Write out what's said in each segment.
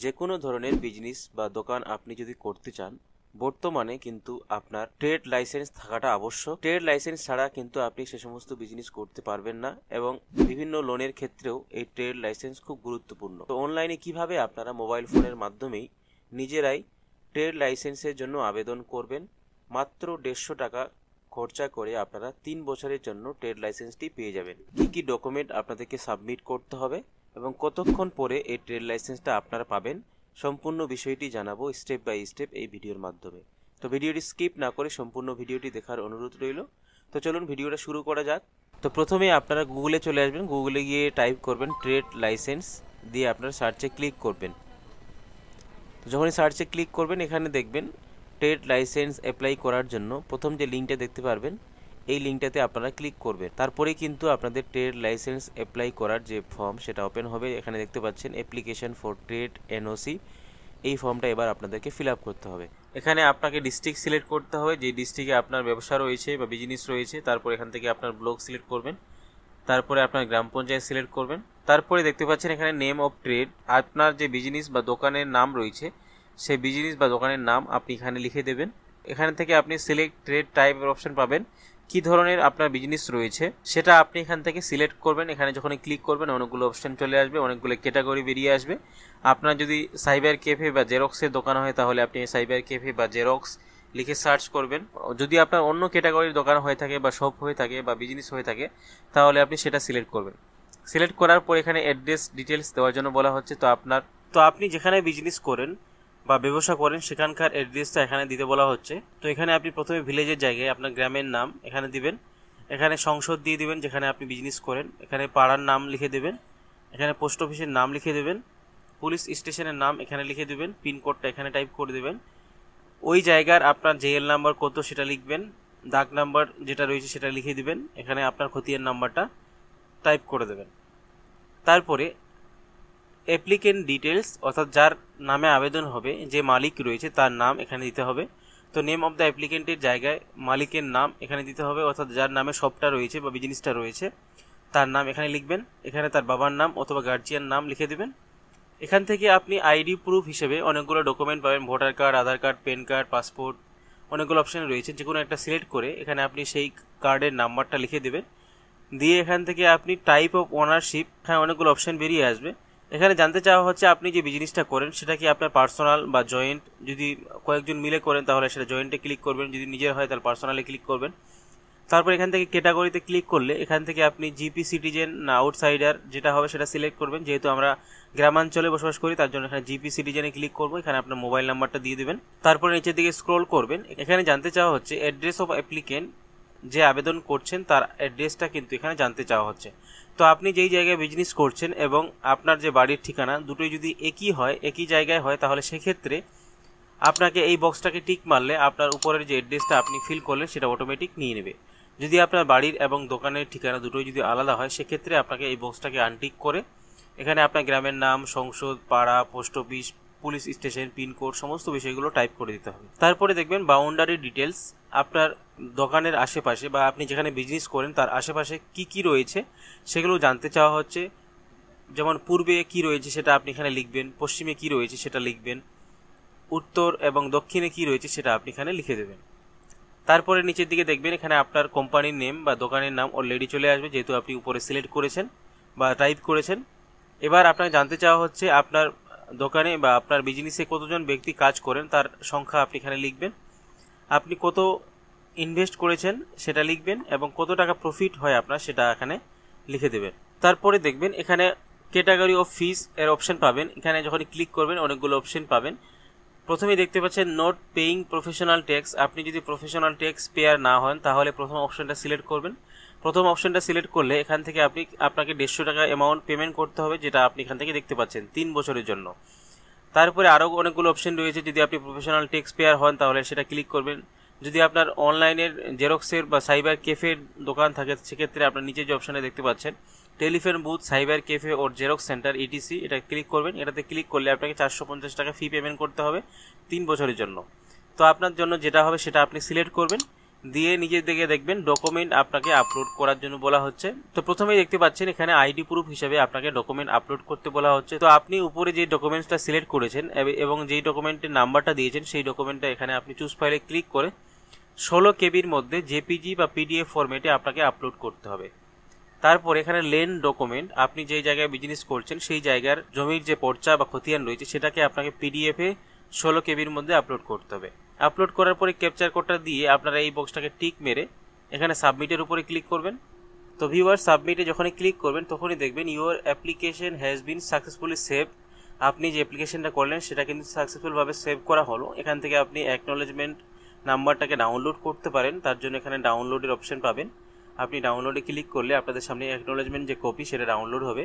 যে কোনো ধরনের বিজনেস বা দোকান আপনি যদি করতে চান, বর্তমানে কিন্তু আপনার ট্রেড লাইসেন্স থাকাটা আবশ্যক। ট্রেড লাইসেন্স ছাড়া কিন্তু আপনি সে সমস্ত বিজনেস করতে পারবেন না, এবং বিভিন্ন লোনের ক্ষেত্রেও এই ট্রেড লাইসেন্স খুব গুরুত্বপূর্ণ। তো অনলাইনে কিভাবে আপনারা মোবাইল ফোনের মাধ্যমেই নিজেরাই ট্রেড লাইসেন্সের জন্য আবেদন করবেন। মাত্র 150 টাকা খরচা করে আপনারা 3 বছরের জন্য ট্রেড লাইসেন্সটি পেয়ে যাবেন। কি কি ডকুমেন্ট আপনাদেরকে সাবমিট করতে হবে এবং কতক্ষণ পরে এই ট্রেড লাইসেন্সটা আপনারা পাবেন, সম্পূর্ণ বিষয়টি জানাবো স্টেপ বাই স্টেপ এই ভিডিওর মাধ্যমে। তো ভিডিওটি স্কিপ না করে সম্পূর্ণ ভিডিওটি দেখার অনুরোধ রইল। তো চলুন ভিডিওটা শুরু করা যাক। তো প্রথমে আপনারা গুগলে চলে আসবেন, গুগলে গিয়ে টাইপ করবেন ট্রেড লাইসেন্স, দিয়ে আপনারা সার্চে ক্লিক করবেন। তো যখনই সার্চে ক্লিক করবেন, এখানে দেখবেন ট্রেড লাইসেন্স অ্যাপ্লাই করার জন্য প্রথম যে লিঙ্কটা দেখতে পারবেন, এই লিঙ্কটাতে আপনারা ক্লিক করবেন। তারপরেই কিন্তু আপনাদের ট্রেড লাইসেন্স অ্যাপ্লাই করার যে ফর্ম সেটা ওপেন হবে। এখানে দেখতে পাচ্ছেন অ্যাপ্লিকেশন ফর ট্রেড এনওসি। এই ফর্মটা এবার আপনাদেরকে ফিল আপ করতে হবে। এখানে আপনাকে ডিস্ট্রিক্ট সিলেক্ট করতে হবে, যে ডিস্ট্রিক্টে আপনার ব্যবসা রয়েছে বা বিজনেস রয়েছে। তারপর এখান থেকে আপনার ব্লক সিলেক্ট করবেন, তারপরে আপনার গ্রাম পঞ্চায়েত সিলেক্ট করবেন। তারপরে দেখতে পাচ্ছেন এখানে নেম অফ ট্রেড, আপনার যে বিজনেস বা দোকানের নাম রয়েছে সেই বিজনেস বা দোকানের নাম আপনি এখানে লিখে দেবেন। এখান থেকে আপনি সিলেক্ট ট্রেড টাইপের অপশন পাবেন, কি ধরনের আপনার বিজনেস রয়েছে সেটা আপনি এখান থেকে সিলেক্ট করবেন। এখানে যখন ক্লিক করবেন অনেকগুলো অপশন চলে আসবে, অনেকগুলো ক্যাটাগরি বেরিয়ে আসবে। আপনার যদি সাইবার ক্যাফে বা জেরক্সের দোকান হয় তাহলে আপনি সাইবার ক্যাফে বা জেরক্স লিখে সার্চ করবেন। যদি আপনার অন্য ক্যাটাগরির দোকান হয়ে থাকে বা শপ হয়ে থাকে বা বিজনেস হয়ে থাকে তাহলে আপনি সেটা সিলেক্ট করবেন। সিলেক্ট করার পর এখানে অ্যাড্রেস ডিটেলস দেওয়ার জন্য বলা হচ্ছে। তো আপনি যেখানে বিজনেস করেন বা ব্যবসা করেন সেখানকার অ্যাড্রেসটা এখানে দিতে বলা হচ্ছে। তো এখানে আপনি প্রথমে ভিলেজের জায়গায় আপনার গ্রামের নাম এখানে দিবেন, এখানে সংসদ দিয়ে দিবেন যেখানে আপনি বিজনেস করেন, এখানে পাড়ার নাম লিখে দেবেন, এখানে পোস্ট অফিসের নাম লিখে দেবেন, পুলিশ স্টেশনের নাম এখানে লিখে দেবেন, পিনকোডটা এখানে টাইপ করে দেবেন, ওই জায়গার আপনার জেএল নাম্বার কত সেটা লিখবেন, দাগ নাম্বার যেটা রয়েছে সেটা লিখে দিবেন, এখানে আপনার খতিয়ান নাম্বারটা টাইপ করে দেবেন। তারপরে অ্যাপ্লিকেন্ট ডিটেলস, অর্থাৎ যার নামে আবেদন হবে, যে মালিক রয়েছে তার নাম এখানে দিতে হবে। তো নেম অফ দ্য অ্যাপ্লিকেন্টের জায়গায় মালিকের নাম এখানে দিতে হবে, অর্থাৎ যার নামে শপটা রয়েছে বা বিজনেসটা রয়েছে তার নাম এখানে লিখবেন। এখানে তার বাবার নাম অথবা গার্জিয়ান নাম লিখে দেবেন। এখান থেকে আপনি আইডি প্রুফ হিসেবে অনেকগুলো ডকুমেন্ট পাবেন, ভোটার কার্ড, আধার কার্ড, প্যান কার্ড, পাসপোর্ট, অনেকগুলো অপশন রয়েছে। যে কোনো একটা সিলেক্ট করে এখানে আপনি সেই কার্ডের নাম্বারটা লিখে দেবেন। দিয়ে এখান থেকে আপনি টাইপ অফ ওনারশিপ, হ্যাঁ অনেকগুলো অপশন বেরিয়ে আসবে। এখানে জানতে চাওয়া হচ্ছে আপনি যে বিজনেসটা করেন সেটা কি আপনার পার্সোনাল বা জয়েন্ট। যদি কয়েকজন মিলে করেন তাহলে সেটা জয়েন্টে ক্লিক করবেন, যদি নিজের হয় তাহলে পার্সোনালে ক্লিক করবেন। তারপর এখান থেকে ক্যাটাগরিতে ক্লিক করলে এখান থেকে আপনি জিপি সিটিজেন না আউটসাইডার যেটা হবে সেটা সিলেক্ট করবেন। যেহেতু আমরা গ্রামাঞ্চলে বসবাস করি তার জন্য এখানে জিপি সিটিজেনে ক্লিক করবো। এখানে আপনার মোবাইল নাম্বারটা দিয়ে দেবেন। তারপরে নিচের দিকে স্ক্রল করবেন, এখানে জানতে চাওয়া হচ্ছে অ্যাড্রেস অফ অ্যাপ্লিকেন্ট, যে আবেদন করছেন তার অ্যাড্রেসটা কিন্তু এখানে জানতে চাওয়া হচ্ছে। তো আপনি যেই জায়গায় বিজনেস করছেন এবং আপনার যে বাড়ির ঠিকানা দুটোই যদি একই হয়, একই জায়গায় হয়, তাহলে সেক্ষেত্রে আপনাকে এই বক্সটাকে টিক মারলে আপনার উপরের যে অ্যাড্রেসটা আপনি ফিল করলেন সেটা অটোমেটিক নিয়ে নেবে। যদি আপনার বাড়ির এবং দোকানের ঠিকানা দুটোই যদি আলাদা হয় সেক্ষেত্রে আপনাকে এই বক্সটাকে আনটিক করে এখানে আপনার গ্রামের নাম, সংসদ, পাড়া, post office, police station, pin code সমস্ত বিষয়গুলো টাইপ করে দিতে হবে। তারপরে দেখবেন বাউন্ডারি ডিটেলস, আপনার দোকানের আশেপাশে বা আপনি যেখানে বিজনেস করেন তার আশেপাশে কি কি রয়েছে সেগুলো জানতে চাওয়া হচ্ছে। যেমন পূর্বে কি রয়েছে সেটা আপনি এখানে লিখবেন, পশ্চিমে কি রয়েছে সেটা লিখবেন, উত্তর এবং দক্ষিণে কি রয়েছে সেটা আপনি এখানে লিখে দেবেন। তারপরে নিচের দিকে দেখবেন এখানে আপনার কোম্পানির নেম বা দোকানের নাম অলরেডি চলে আসবে, যেহেতু আপনি উপরে সিলেক্ট করেছেন বা টাইপ করেছেন। এবার আপনাকে জানতে চাওয়া হচ্ছে আপনার দোকানে বা আপনার বিজনেসে কতজন ব্যক্তি কাজ করেন তার সংখ্যা আপনি এখানে লিখবেন। আপনি কত ইনভেস্ট করেছেন সেটা লিখবেন এবং কত টাকা প্রফিট হয় আপনার সেটা এখানে লিখে দেবেন। তারপরে দেখবেন এখানে ক্যাটাগরি অফ ফিস এর অপশন পাবেন। এখানে যখন ক্লিক করবেন অনেকগুলো অপশন পাবেন। প্রথমেই দেখতে পাচ্ছেন নট পেইং প্রফেশনাল ট্যাক্স। আপনি যদি প্রফেশনাল ট্যাক্স পেয়ার না হন তাহলে প্রথম অপশনটা সিলেক্ট করবেন। প্রথম অপশনটা সিলেক্ট করলে এখান থেকে আপনাকে 150 টাকা অ্যামাউন্ট পেমেন্ট করতে হবে, যেটা আপনি এখান থেকে দেখতে পাচ্ছেন 3 বছরের জন্য। তারপরে আরও অনেকগুলো অপশন রয়েছে। যদি আপনি প্রফেশনাল ট্যাক্স পেয়ার হন তাহলে সেটা ক্লিক করবেন। যদি আপনার অনলাইনের জেরক্সের বা সাইবার ক্যাফের দোকান থাকে সেক্ষেত্রে আপনার নিচে যে অপশনে দেখতে পাচ্ছেন টেলিফোন বুথ, সাইবার ক্যাফে ওর জেরক্স সেন্টার ইটিসি, এটা ক্লিক করবেন। এটাতে ক্লিক করলে আপনাকে 450 টাকা ফি পেমেন্ট করতে হবে 3 বছরের জন্য। তো আপনার জন্য যেটা হবে সেটা আপনি সিলেক্ট করবেন। দিয়ে নিচের দিকে দেখবেন ডকুমেন্ট আপনাকে আপলোড করার জন্য বলা হচ্ছে। তো প্রথমেই দেখতে পাচ্ছেন এখানে আইডি প্রুফ হিসেবে আপনাকে ডকুমেন্ট আপলোড করতে বলা হচ্ছে। তো আপনি উপরে যে ডকুমেন্টসটা সিলেক্ট করেছেন এবং যেই ডকুমেন্টের নাম্বারটা দিয়েছেন সেই ডকুমেন্টটা এখানে আপনি চুজ ফাইলে ক্লিক করে 16 কেবির মধ্যে জেপিজি বা পিডিএফ ফরম্যাটে আপনাকে আপলোড করতে হবে। তারপর এখানে লেন ডকুমেন্ট, আপনি যেই জায়গায় বিজনেস করছেন সেই জায়গার জমির যে পর্চা বা খতিয়ান রয়েছে সেটাকে আপনাকে পিডিএফে 16 কেবির মধ্যে আপলোড করতে হবে। আপলোড করার পরে ক্যাপচার কোডটা দিয়ে আপনারা এই বক্সটাকে টিক মেরে এখানে সাবমিটের উপরে ক্লিক করবেন। তো ভিউয়ার সাবমিটে যখনই ক্লিক করবেন তখনই দেখবেন your application has been successfully save. আপনি যে অ্যাপ্লিকেশনটা করলেন সেটা কিন্তু সাকসেসফুলভাবে সেভ করা হলো। এখান থেকে আপনি অ্যাকনোলেজমেন্ট নাম্বারটাকে ডাউনলোড করতে পারেন, তার জন্য এখানে ডাউনলোডের অপশন পাবেন। আপনি ডাউনলোডে ক্লিক করলে আপনাদের সামনে অ্যাকনোলেজমেন্ট যে কপি সেটা ডাউনলোড হবে।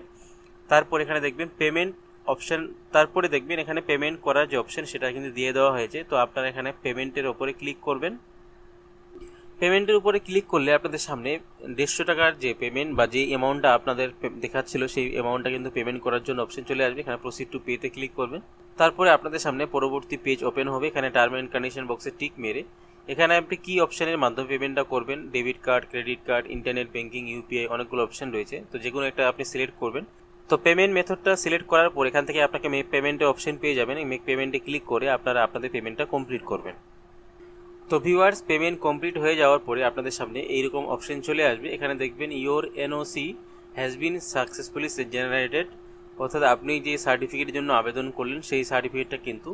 তারপর এখানে দেখবেন পেমেন্ট অপশন, তারপরে দেখবেন এখানে পেমেন্ট করার যে অপশন সেটা কিন্তু দিয়ে দেওয়া হয়েছে। তো আপনারা এখানে পেমেন্টের উপরে ক্লিক করবেন। পেমেন্টের উপরে ক্লিক করলে আপনাদের সামনে 150 টাকার যে পেমেন্ট বা যে অ্যামাউন্টটা আপনাদের দেখাচ্ছিল সেই অ্যামাউন্টটা কিন্তু পেমেন্ট করার জন্য অপশন চলে আসবে। এখানে প্রসিড টু পেতে ক্লিক করবেন। তারপরে আপনাদের সামনে পরবর্তী পেজ ওপেন হবে। এখানে টার্ম এন্ড কন্ডিশন বক্সে টিক মেরে এখানে আপনি কি অপশনের মাধ্যমে পেমেন্টটা করবেন, debit card, credit card, internet banking, UPI, অনেকগুলো অপশন রয়েছে। তো যে কোনো একটা আপনি সিলেক্ট করবেন। তো পেমেন্ট মেথডটা সিলেক্ট করার পর এখান থেকে আপনাকে মেক পেমেন্টের অপশন পেয়ে যাবেন। মেক পেমেন্টে ক্লিক করে আপনারা আপনাদের পেমেন্টটা কমপ্লিট করবেন। তো ভিউয়ার্স, পেমেন্ট কমপ্লিট হয়ে যাওয়ার পরে আপনাদের সামনে এইরকম অপশন চলে আসবে। এখানে দেখবেন your NOC has been successfully generated, অর্থাৎ আপনি যে সার্টিফিকেটের জন্য আবেদন করলেন সেই সার্টিফিকেটটা কিন্তু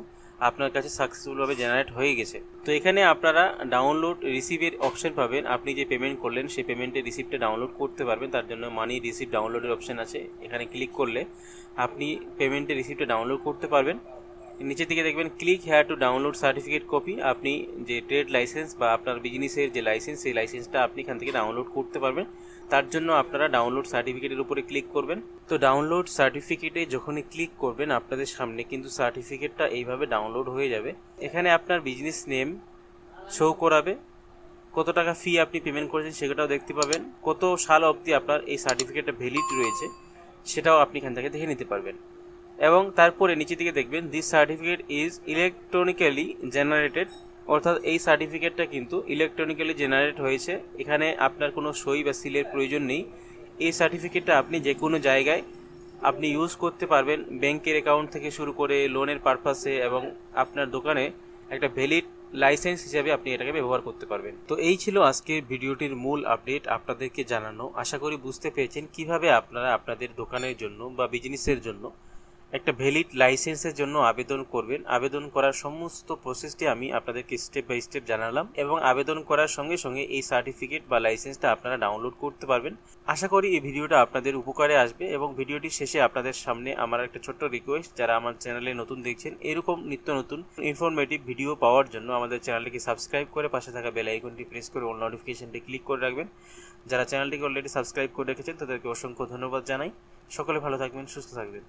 আপনার কাছে সাকসেসফুলভাবে জেনারেট হয়ে গেছে। তো এখানে আপনারা ডাউনলোড রিসিভের অপশন পাবেন। আপনি যে পেমেন্ট করলেন সেই পেমেন্টের রিসিপ্টটা ডাউনলোড করতে পারবেন, তার জন্য মানি রিসিপ্ট ডাউনলোডের অপশন আছে। এখানে ক্লিক করলে আপনি পেমেন্টের রিসিপ্টটা ডাউনলোড করতে পারবেন। নিচের দিকে দেখবেন click here to download certificate copy. আপনি যে ট্রেড লাইসেন্স বা আপনার বিজনেসের যে লাইসেন্স সেই লাইসেন্সটা আপনি এখান থেকে ডাউনলোড করতে পারবেন। তার জন্য আপনারা ডাউনলোড সার্টিফিকেটের উপরে ক্লিক করবেন। তো ডাউনলোড সার্টিফিকেটে যখনই ক্লিক করবেন আপনাদের সামনে কিন্তু সার্টিফিকেটটা এইভাবে ডাউনলোড হয়ে যাবে। এখানে আপনার বিজনেস নেম শো করাবে, কত টাকা ফি আপনি পেমেন্ট করেছেন সেটাও দেখতে পাবেন, কত সাল অবধি আপনার এই সার্টিফিকেটটা ভ্যালিড রয়েছে সেটাও আপনি এখান থেকে দেখে নিতে পারবেন। এবং তারপরে নিচের দিকে দেখবেন this certificate is electronically generated, অর্থাৎ এই সার্টিফিকেটটা কিন্তু ইলেকট্রনিক্যালি জেনারেট হয়েছে। এখানে আপনার কোনো সই বা সিলের প্রয়োজন নেই। এই সার্টিফিকেটটা আপনি যে কোনো জায়গায় আপনি ইউজ করতে পারবেন, ব্যাংকের অ্যাকাউন্ট থেকে শুরু করে লোনের পারপাসে, এবং আপনার দোকানে একটা ভ্যালিড লাইসেন্স হিসেবে আপনি এটাকে ব্যবহার করতে পারবেন। তো এই ছিল আজকের ভিডিওটির মূল আপডেট আপনাদেরকে জানানো। আশা করি বুঝতে পেরেছেন কিভাবে আপনারা আপনাদের দোকানের জন্য বা বিজনেসের জন্য একটা ভ্যালিড লাইসেন্সের জন্য আবেদন করবেন। আবেদন করার সমস্ত প্রসেসটি আমি আপনাদেরকে স্টেপ বাই স্টেপ জানালাম, এবং আবেদন করার সঙ্গে সঙ্গে এই সার্টিফিকেট বা লাইসেন্সটা আপনারা ডাউনলোড করতে পারবেন। আশা করি এই ভিডিওটা আপনাদের উপকারে আসবে। এবং ভিডিওটির শেষে আপনাদের সামনে আমার একটা ছোট্ট রিকোয়েস্ট, যারা আমার চ্যানেলে নতুন দেখছেন এরকম নিত্য নতুন ইনফরমেটিভ ভিডিও পাওয়ার জন্য আমাদের চ্যানেলটিকে সাবস্ক্রাইব করে পাশে থাকা বেল আইকনটি প্রেস করে অল নোটিফিকেশনটি ক্লিক করে রাখবেন। যারা চ্যানেলটিকে অলরেডি সাবস্ক্রাইব করে রেখেছেন তাদেরকে অসংখ্য ধন্যবাদ জানাই। সকলে ভালো থাকবেন, সুস্থ থাকবেন।